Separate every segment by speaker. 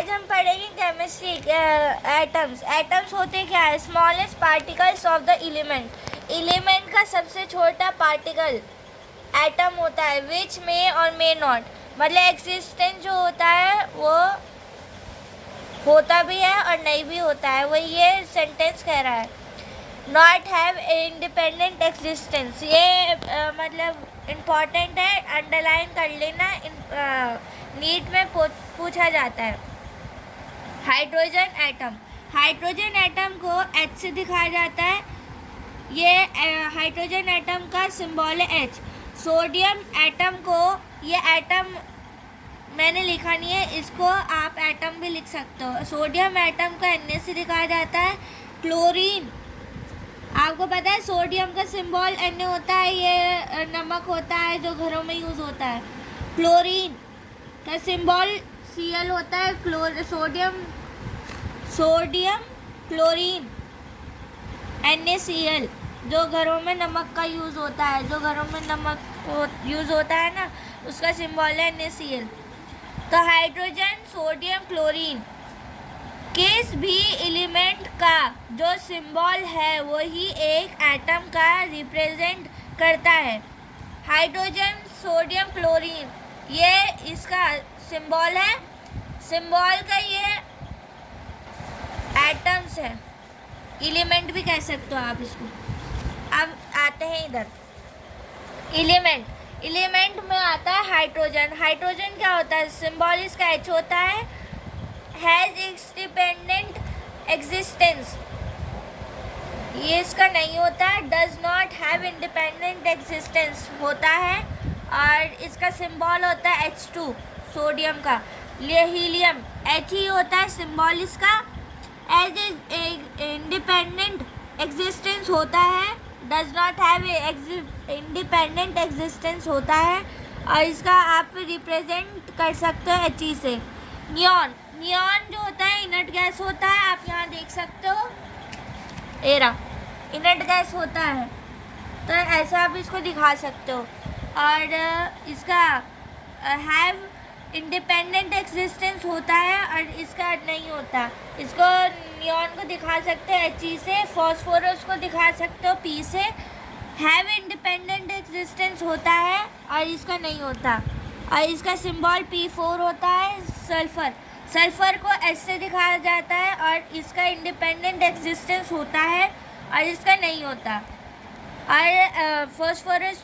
Speaker 1: आज हम पढ़ेंगे केमिस्ट्री। एटम्स। एटम्स होते क्या है? Smallest particles of the element. Element का सबसे छोटा पार्टिकल एटम होता है। विच में और मे नॉट, मतलब एग्जिस्टेंस जो होता है वो होता भी है और नहीं भी होता है, वो ये सेंटेंस कह रहा है। नॉट हैव इंडिपेंडेंट एग्जिस्टेंस, ये मतलब इम्पॉर्टेंट है, अंडरलाइन कर लेना। नीट में पूछा जाता है। Hydrogen atom. हाइड्रोजन एटम को H से दिखाया जाता है। ये हाइड्रोजन एटम का सिंबल है H। सोडियम एटम को, ये एटम मैंने लिखा नहीं है, इसको आप एटम भी लिख सकते हो। सोडियम एटम का Na से दिखाया जाता है। क्लोरीन, आपको पता है सोडियम का सिंबल Na होता है, ये नमक होता है जो घरों में यूज़ होता है। क्लोरीन का सिंबल Cl होता है। सोडियम क्लोरीन NaCl, जो घरों में नमक का यूज़ होता है, जो घरों में नमक यूज़ होता है ना, उसका सिंबल है NaCl। तो हाइड्रोजन, सोडियम, क्लोरीन, किस भी एलिमेंट का जो सिंबल है वही एक एटम का रिप्रेजेंट करता है। हाइड्रोजन, सोडियम, क्लोरीन, ये इसका सिंबल है। सिंबल का ये एटम्स है, एलिमेंट भी कह सकते हो आप इसको। अब आते हैं इधर एलिमेंट। एलिमेंट में आता है हाइड्रोजन। हाइड्रोजन क्या होता है? सिंबल इसका H होता है। हैज़ इंडिपेंडेंट एग्जिस्टेंस, ये इसका नहीं होता है। Does not have independent existence होता है। और इसका सिंबल होता है H2 सोडियम का। हीलियम H ही होता है सिंबल इसका। एज इंडिपेंडेंट एग्जिस्टेंस होता है। Does not have independent existence होता है। और इसका आप रिप्रेजेंट कर सकते हो He से। नियॉन, नियॉन जो होता है इनर्ट गैस होता है, आप यहाँ देख सकते हो, एरा इनर्ट गैस होता है, तो ऐसा आप इसको दिखा सकते हो। और इसका हैव इंडिपेंडेंट एग्जिस्टेंस होता है और इसका नहीं होता। इसको नियॉन को दिखा सकते हो He से। फॉस्फोरस को दिखा सकते हो P से। हैव इंडिपेंडेंट एग्जिस्टेंस होता है और इसका नहीं होता। और इसका सिंबल P4 होता है। सल्फर, सल्फर को S से दिखाया जाता है और इसका इंडिपेंडेंट एग्जिस्टेंस होता है और इसका नहीं होता। और फॉस्फोरस,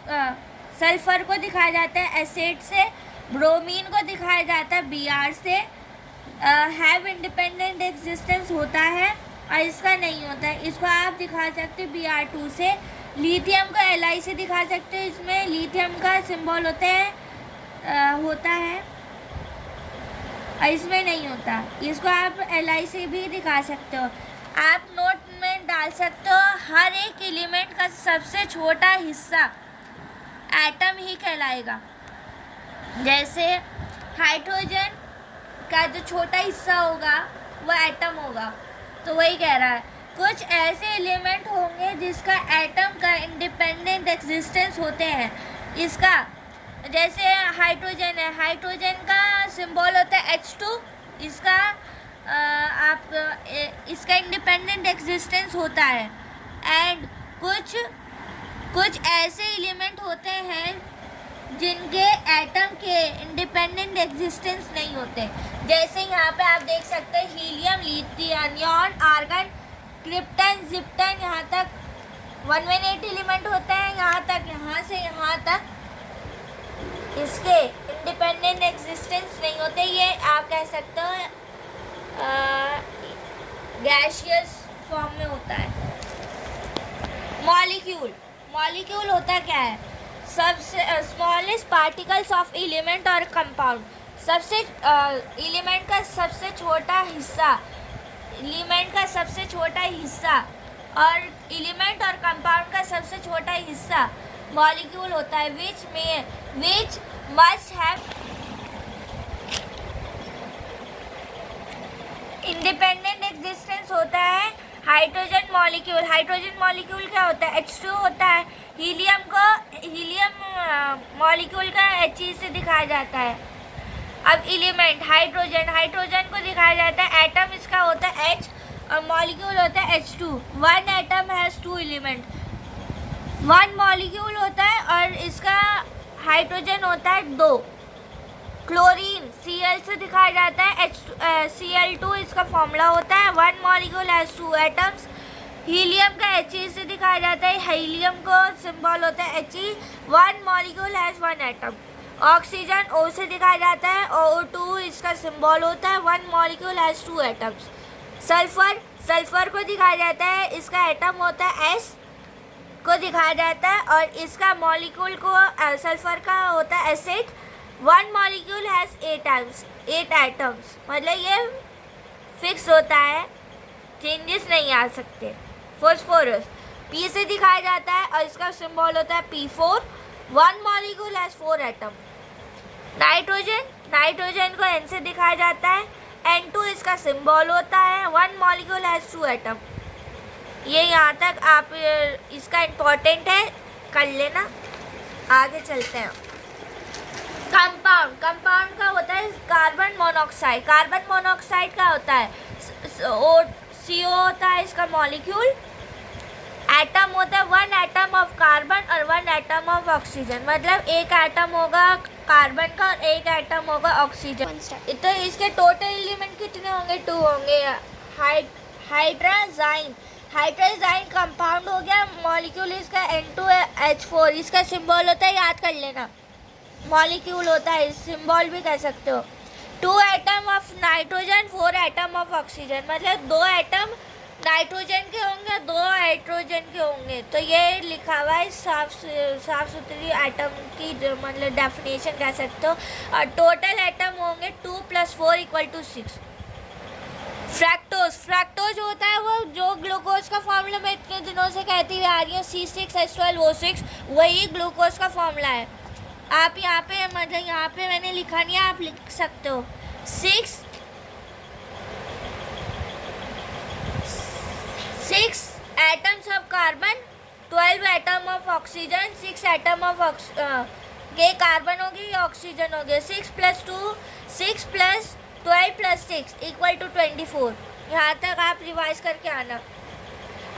Speaker 1: सल्फर को दिखाया जाता है एसिड से। ब्रोमीन को दिखाया जाता है Br से। हैव इंडिपेंडेंट एग्जिस्टेंस होता है और इसका नहीं होता है, इसको आप दिखा सकते हो Br2 से। लिथियम को Li से दिखा सकते हो, इसमें लिथियम का सिंबल होता है और इसमें नहीं होता, इसको आप Li से भी दिखा सकते हो। आप नोट में डाल सकते हो, हर एक एलिमेंट का सबसे छोटा हिस्सा एटम ही कहलाएगा। जैसे हाइड्रोजन का जो छोटा हिस्सा होगा वो एटम होगा, तो वही कह रहा है। कुछ ऐसे एलिमेंट होंगे जिसका एटम का इंडिपेंडेंट एग्जिस्टेंस होते हैं। इसका जैसे हाइड्रोजन है, हाइड्रोजन का सिंबल होता है H2, इसका इसका इंडिपेंडेंट एग्जिस्टेंस होता है। एंड कुछ ऐसे एलिमेंट होते हैं जिनके एटम के इंडिपेंडेंट एग्जिस्टेंस नहीं होते। जैसे यहाँ पे आप देख सकते हैं helium, lithium, neon, argon, krypton, जिप्टन, यहाँ तक 118 एलिमेंट होते हैं। यहाँ से यहाँ तक इसके इंडिपेंडेंट एग्जिस्टेंस नहीं होते। ये आप कह सकते हो गैसियस फॉर्म में होता है। मॉलिक्यूल, मॉलिक्यूल होता क्या है? सबसे स्मॉलेस्ट पार्टिकल्स ऑफ एलिमेंट और कंपाउंड। सबसे एलिमेंट का सबसे छोटा हिस्सा, एलिमेंट का सबसे छोटा हिस्सा और एलिमेंट और कंपाउंड का सबसे छोटा हिस्सा मॉलिक्यूल होता है। Which must have independent existence होता है। हाइड्रोजन मॉलिक्यूल, हाइड्रोजन मॉलिक्यूल क्या होता है? H2 होता है। हीलियम मॉलिक्यूल का He से दिखाया जाता है। अब एलिमेंट हाइड्रोजन, हाइड्रोजन को दिखाया जाता है, एटम इसका होता है H और मॉलिक्यूल होता है H2। One atom has two element, one molecule होता है और इसका हाइड्रोजन होता है 2। क्लोरीन Cl से दिखाया जाता है Cl2 इसका फॉर्मूला होता है, one molecule has two atoms. Helium का He से दिखाया जाता है, हीलियम को सिंबल होता है He, one molecule has one atom. Oxygen O से दिखाया जाता है, O2 इसका सिंबल होता है, one molecule has two atoms. Sulphur, sulphur को दिखाया जाता है, इसका एटम होता है S को दिखाया जाता है और इसका मॉलिक्यूल को सल्फर का होता है acid, one molecule has 8 atoms, मतलब ये फिक्स होता है, चेंजेस नहीं आ सकते। फॉस्फोरस P से दिखाया जाता है और इसका सिंबल होता है P4, one molecule has 4 atom. Nitrogen, nitrogen को N से दिखाया जाता है, N2 इसका सिंबल होता है, वन मॉलिक्यूल हैज़ 2 एटम। ये यहाँ तक आप इसका इम्पोर्टेंट है, कर लेना। आगे चलते हैं। कंपाउंड, कंपाउंड का होता है कार्बन मोनोऑक्साइड, कार्बन मोनोऑक्साइड का होता है CO होता है इसका मॉलिक्यूल। एटम होता है वन एटम ऑफ कार्बन और वन एटम ऑफ ऑक्सीजन, मतलब एक एटम होगा कार्बन का और एक एटम होगा ऑक्सीजन। तो इसके टोटल एलिमेंट कितने होंगे? 2 होंगे। हाइड्राजाइन, हाइड्राजाइन कंपाउंड हो गया, मॉलिक्यूल इसका N2H4, इसका सिंबल होता है, याद कर लेना, मॉलिक्यूल होता है, सिंबल भी कह सकते हो। 2 atom of nitrogen, 4 atom of oxygen, मतलब 2 एटम नाइट्रोजन के होंगे, 2 हाइड्रोजन के होंगे। तो ये लिखा हुआ है, साफ सुथरी एटम की मतलब डेफिनेशन कह सकते हो। और टोटल एटम होंगे 2 + 4 = 6। फ्रैक्टोज, फ्रैक्टोज होता है वो जो ग्लूकोज का फॉर्मूला मैं इतने दिनों से कहती हुई आ रही हूँ, C6H12O6, वही ग्लूकोज का फॉर्मूला है। आप यहाँ पे मतलब यहाँ पे मैंने लिखा नहीं है, आप लिख सकते हो 6 atoms of carbon, 12 atom of oxygen, 6 atom of ये कार्बन होगी, ये ऑक्सीजन हो गया। 6 + 2, 6 + 12 + 6 = 24। यहाँ तक आप रिवाइज करके आना।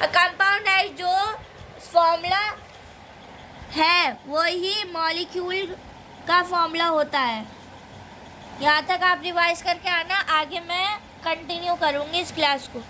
Speaker 1: कंपाउंड है जो फॉर्मूला है वही मॉलिक्यूल का फॉर्मूला होता है। यहाँ तक आप रिवाइज करके आना, आगे मैं कंटिन्यू करूँगी इस क्लास को।